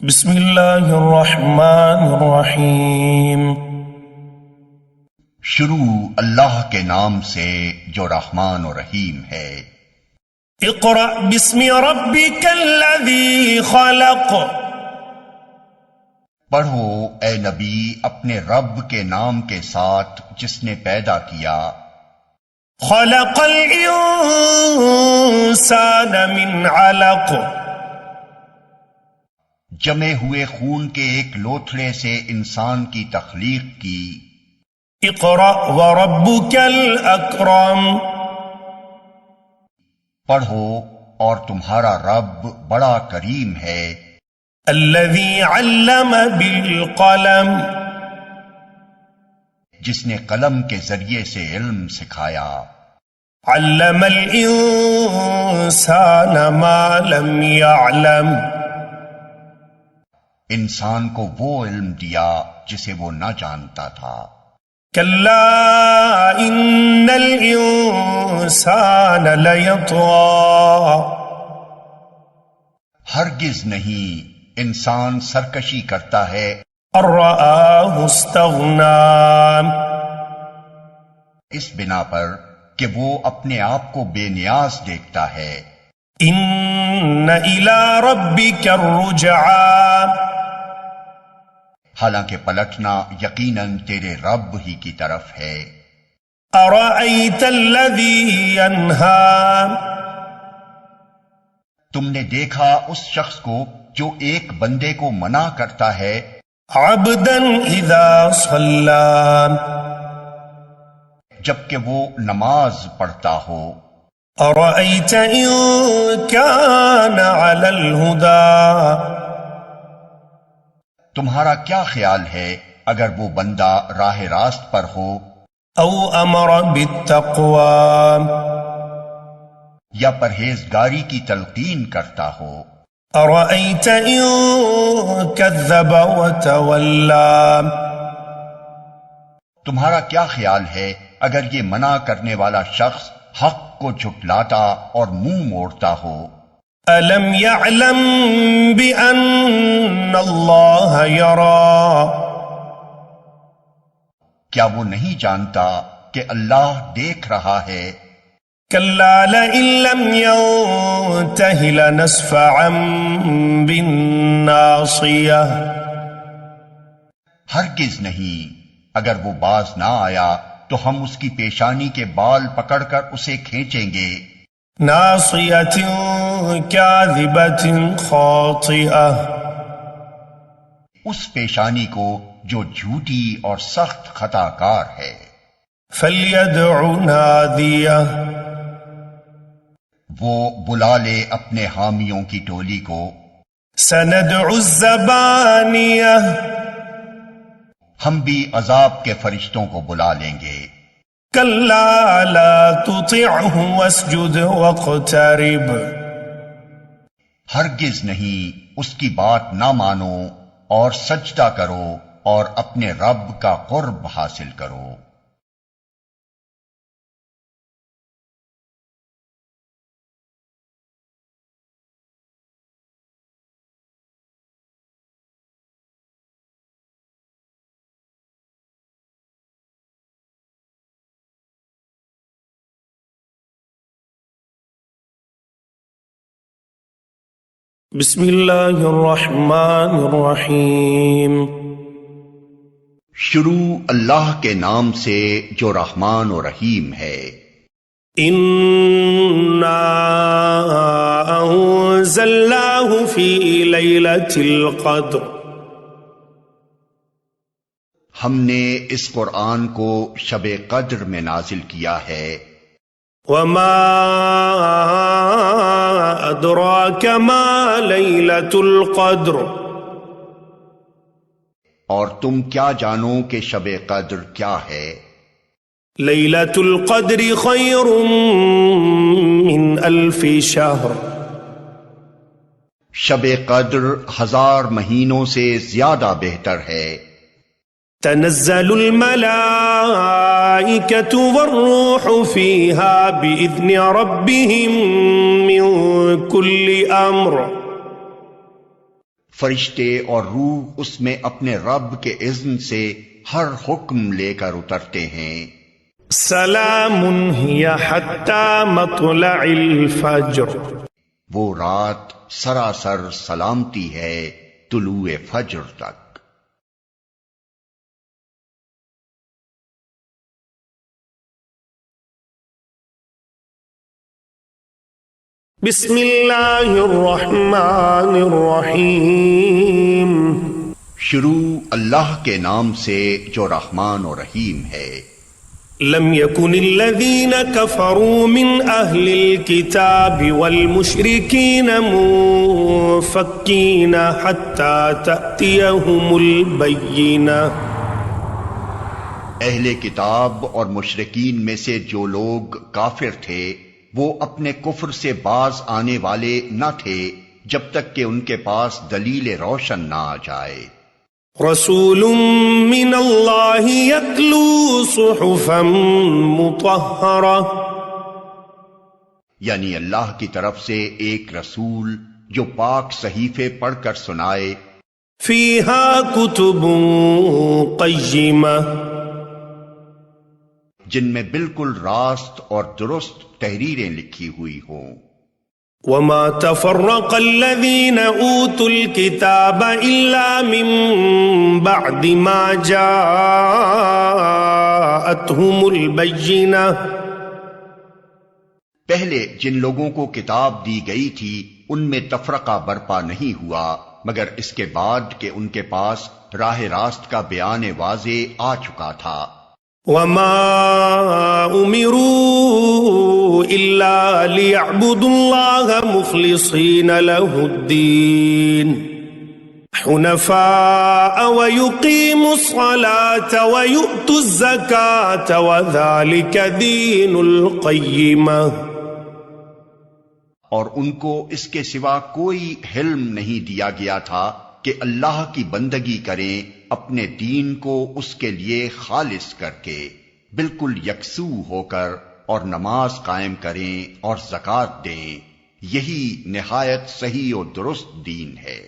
بسم اللہ الرحمن الرحیم۔ شروع اللہ کے نام سے جو رحمان و رحیم ہے۔ اقرأ بسم ربک الذی خلق۔ پڑھو اے نبی اپنے رب کے نام کے ساتھ جس نے پیدا کیا۔ خلق الانسان من علق۔ جمے ہوئے خون کے ایک لوتھڑے سے انسان کی تخلیق کی۔ اقرأ وربک الاکرم۔ پڑھو اور تمہارا رب بڑا کریم ہے۔ الذی علم بالقلم۔ جس نے قلم کے ذریعے سے علم سکھایا۔ علم الانسان ما لم يعلم۔ انسان کو وہ علم دیا جسے وہ نہ جانتا تھا۔ کلا ان الانسان لیطغی۔ ہرگز نہیں، انسان سرکشی کرتا ہے۔ ان رآہ استغنی۔ اس بنا پر کہ وہ اپنے آپ کو بے نیاز دیکھتا ہے۔ ان الی ربک الرجعی۔ حالانکہ پلٹنا یقیناً تیرے رب ہی کی طرف ہے۔ ارأیت الذی ینہی۔ تم نے دیکھا اس شخص کو جو ایک بندے کو منع کرتا ہے۔ عبدا اذا صلی۔ جبکہ وہ نماز پڑھتا ہو۔ ارأیت ان کان علی الہدی۔ تمہارا کیا خیال ہے اگر وہ بندہ راہ راست پر ہو۔ او امر بالتقوی۔ یا پرہیزگاری کی تلقین کرتا ہو۔ ارأیت ان کذب وتولی۔ تمہارا کیا خیال ہے اگر یہ منع کرنے والا شخص حق کو جھٹلاتا اور منہ موڑتا ہو۔ الم یعلم بان اللہ یری۔ کیا وہ نہیں جانتا کہ اللہ دیکھ رہا ہے۔ کلا لئن لم ینتہ لنسفعا بالناصیہ۔ ہرگز نہیں، اگر وہ باز نہ آیا تو ہم اس کی پیشانی کے بال پکڑ کر اسے کھینچیں گے۔ ناصیۃ کاذبۃ خاطئہ۔ اس پیشانی کو جو جھوٹی اور سخت خطا کار ہے۔ فلیدع نادیہ۔ وہ بلا لے اپنے حامیوں کی ٹولی کو۔ سندع الزبانیہ۔ ہم بھی عذاب کے فرشتوں کو بلا لیں گے۔ کلا لا تطعہ واسجد واقترب۔ ہرگز نہیں، اس کی بات نہ مانو اور سجدہ کرو اور اپنے رب کا قرب حاصل کرو۔ بسم اللہ الرحمن الرحیم۔ شروع اللہ کے نام سے جو رحمان و رحیم ہے۔ انا انزلناہ فی لیلۃ القدر۔ ہم نے اس قرآن کو شب قدر میں نازل کیا ہے۔ وما ادراک ما لیلۃ القدر۔ اور تم کیا جانو کہ شب قدر کیا ہے۔ لیلۃ القدر خیر من الف شہر۔ شب قدر 1000 مہینوں سے زیادہ بہتر ہے۔ تنزل الملائکۃ والروح فیہا بإذن ربہم من کل امر۔ فرشتے اور روح اس میں اپنے رب کے اذن سے ہر حکم لے کر اترتے ہیں۔ سلام ہی حتی مطلع الفجر، وہ رات سراسر سلامتی ہے طلوع فجر تک۔ بسم اللہ الرحمن الرحیم، شروع اللہ کے نام سے جو رحمان و رحیم ہے۔ لم يكن الذين كفروا من أهل الكتاب والمشركين منفكين حتى تأتيهم البينة۔ اہل کتاب اور مشرکین میں سے جو لوگ کافر تھے وہ اپنے کفر سے باز آنے والے نہ تھے جب تک کہ ان کے پاس دلیل روشن نہ آ جائے۔ رسول من اللہ یتلو صحفا مطہرہ، یعنی اللہ کی طرف سے ایک رسول جو پاک صحیفے پڑھ کر سنائے، فیہا کتب قیمہ، جن میں بالکل راست اور درست تحریریں لکھی ہوئی ہوں۔ وما تفرق الذين اوتوا الكتاب الا من بعد ما جاءتهم البينة، پہلے جن لوگوں کو کتاب دی گئی تھی ان میں تفرقہ برپا نہیں ہوا مگر اس کے بعد کہ ان کے پاس راہ راست کا بیان واضح آ چکا تھا۔ وما امروا الا ليعبدوا الله مخلصين له الدين حنفاء ويقيموا الصلاة ويؤتوا الزكاة وذلك دين القيمة، اور ان کو اس کے سوا کوئی حلم نہیں دیا گیا تھا کہ اللہ کی بندگی کریں اپنے دین کو اس کے لیے خالص کر کے، بالکل یکسو ہو کر، اور نماز قائم کریں اور زکوٰۃ دیں، یہی نہایت صحیح و درست دین ہے۔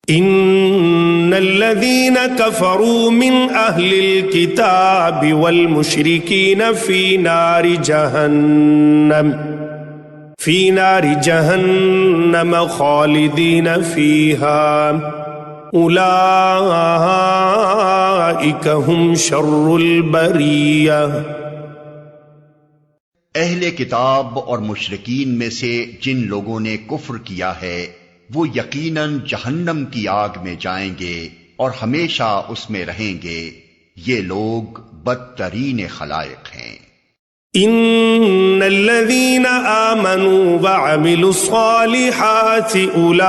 ان الذين كفروا من اهل الكتاب والمشركين في نار جهنم خالدين فيها اولئک هم شر البریہ۔ اہل کتاب اور مشرکین میں سے جن لوگوں نے کفر کیا ہے وہ یقیناً جہنم کی آگ میں جائیں گے اور ہمیشہ اس میں رہیں گے، یہ لوگ بدترین خلائق ہیں۔ ان الذين آمنوا وعملوا الصالحات اولئک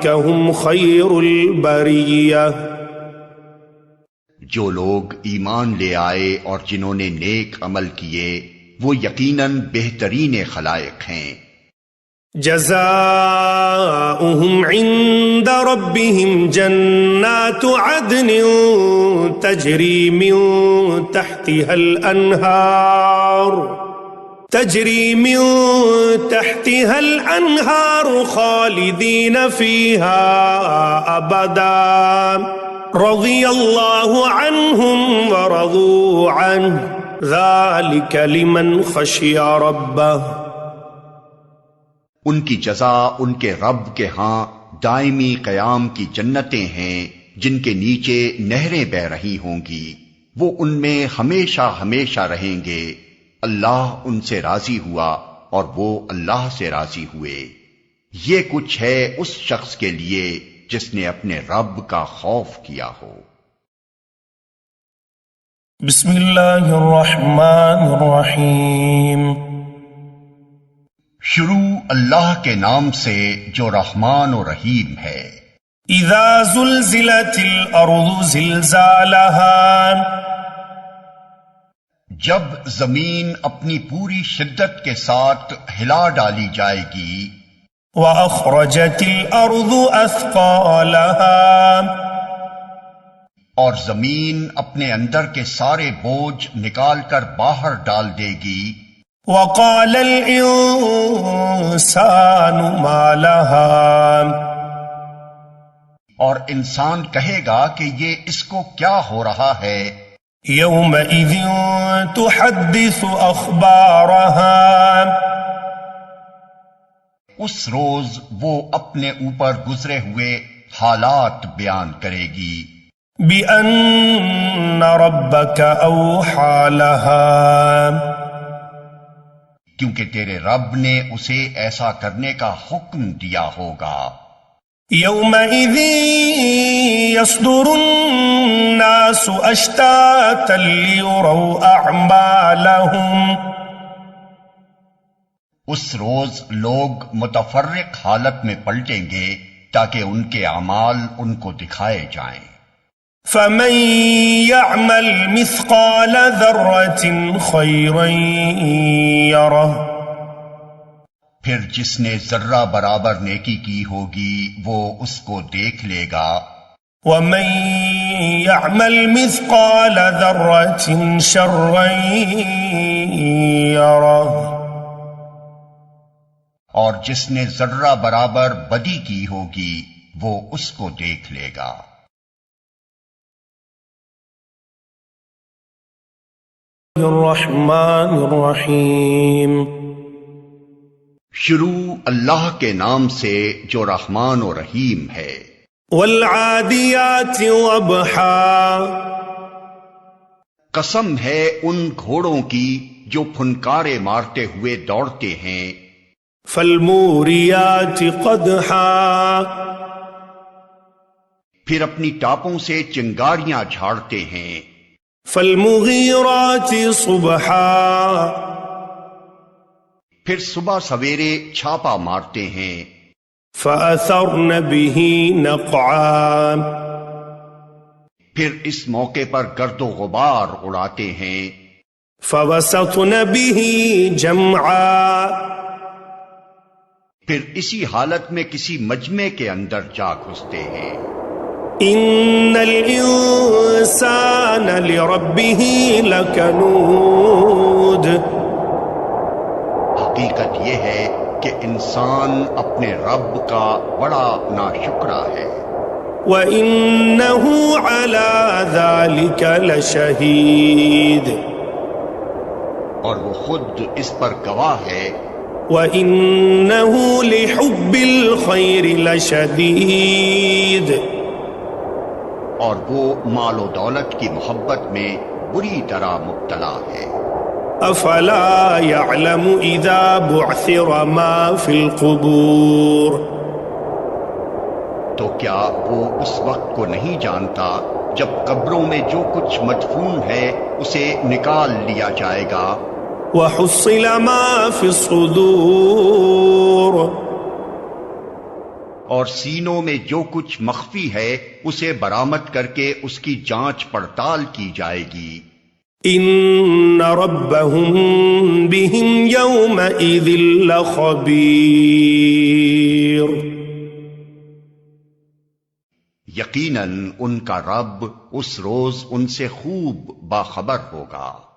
هم خیر البریہ، جو لوگ ایمان لے آئے اور جنہوں نے نیک عمل کیے وہ یقیناً بہترین خلائق ہیں۔ جزاؤہم عند ربہم جنات عدن تجری من تحتها الانہار خالدین فیہا ابدا رضی اللہ عنہم ورضوا عنہ ذالک لمن خشی ربہ۔ ان کی جزا ان کے رب کے ہاں دائمی قیام کی جنتیں ہیں جن کے نیچے نہریں بہہ رہی ہوں گی، وہ ان میں ہمیشہ ہمیشہ رہیں گے، اللہ ان سے راضی ہوا اور وہ اللہ سے راضی ہوئے، یہ کچھ ہے اس شخص کے لیے جس نے اپنے رب کا خوف کیا ہو۔ بسم اللہ الرحمن الرحیم، شروع اللہ کے نام سے جو رحمان و رحیم ہے۔ اذا زلزلت الارض زلزالها، جب زمین اپنی پوری شدت کے ساتھ ہلا ڈالی جائے گی، وَأَخْرَجَتِ الْأَرْضُ أَثْقَالَهَا، اور زمین اپنے اندر کے سارے بوجھ نکال کر باہر ڈال دے گی، وقال الإنسان ما لها اور انسان کہے گا کہ یہ اس کو کیا ہو رہا ہے؟ يومئذ تحدث أخبارها اس روز وہ اپنے اوپر گزرے ہوئے حالات بیان کرے گی بأن ربك أوحى لها کیونکہ تیرے رب نے اسے ایسا کرنے کا حکم دیا ہوگا۔ يومئذ يصدر الناس أشتاتا ليروا أعمالهم اس روز لوگ متفرق حالت میں پلٹیں گے تاکہ ان کے اعمال ان کو دکھائے جائیں۔ فمن يعمل مثقال ذرة خيرا يره پھر جس نے ذرہ برابر نیکی کی ہوگی وہ اس کو دیکھ لے گا، ومن يعمل مثقال ذرة شرا يره اور جس نے ذرہ برابر بدی کی ہوگی وہ اس کو دیکھ لے گا۔ الرحمن الرحیم شروع اللہ کے نام سے جو رحمان و رحیم ہے۔ والعادیات ضبحا قسم ہے ان گھوڑوں کی جو پھنکارے مارتے ہوئے دوڑتے ہیں۔ فالموریات قدحا پھر اپنی ٹاپوں سے چنگاریاں جھاڑتے ہیں۔ فالمغیرات صبحا پھر صبح سویرے چھاپا مارتے ہیں۔ فأثرن به نقعا پھر اس موقع پر گرد و غبار اڑاتے ہیں۔ فوسطن به جمعا پھر اسی حالت میں کسی مجمع کے اندر جا گھستے ہیں۔ ان الانسان لربه لکنود حقیقت یہ ہے کہ انسان اپنے رب کا بڑا ناشکرا ہے۔ وَإِنَّهُ عَلَى ذَلِكَ لَشَهِيدٌ اور وہ خود اس پر گواہ ہے۔ وَإِنَّهُ لِحُبِّ الْخَيْرِ لَشَدِيدٌ اور وہ مال و دولت کی محبت میں بری طرح مبتلا ہے۔ افلا يعلم اذا بعثر ما في القبور تو کیا وہ اس وقت کو نہیں جانتا جب قبروں میں جو کچھ مدفون ہے اسے نکال لیا جائے گا۔ وحصل ما في الصدور اور سینوں میں جو کچھ مخفی ہے اسے برآمد کر کے اس کی جانچ پڑتال کی جائے گی۔ ان ربهم بهم يومئذ لخبير یقیناً ان کا رب اس روز ان سے خوب باخبر ہوگا۔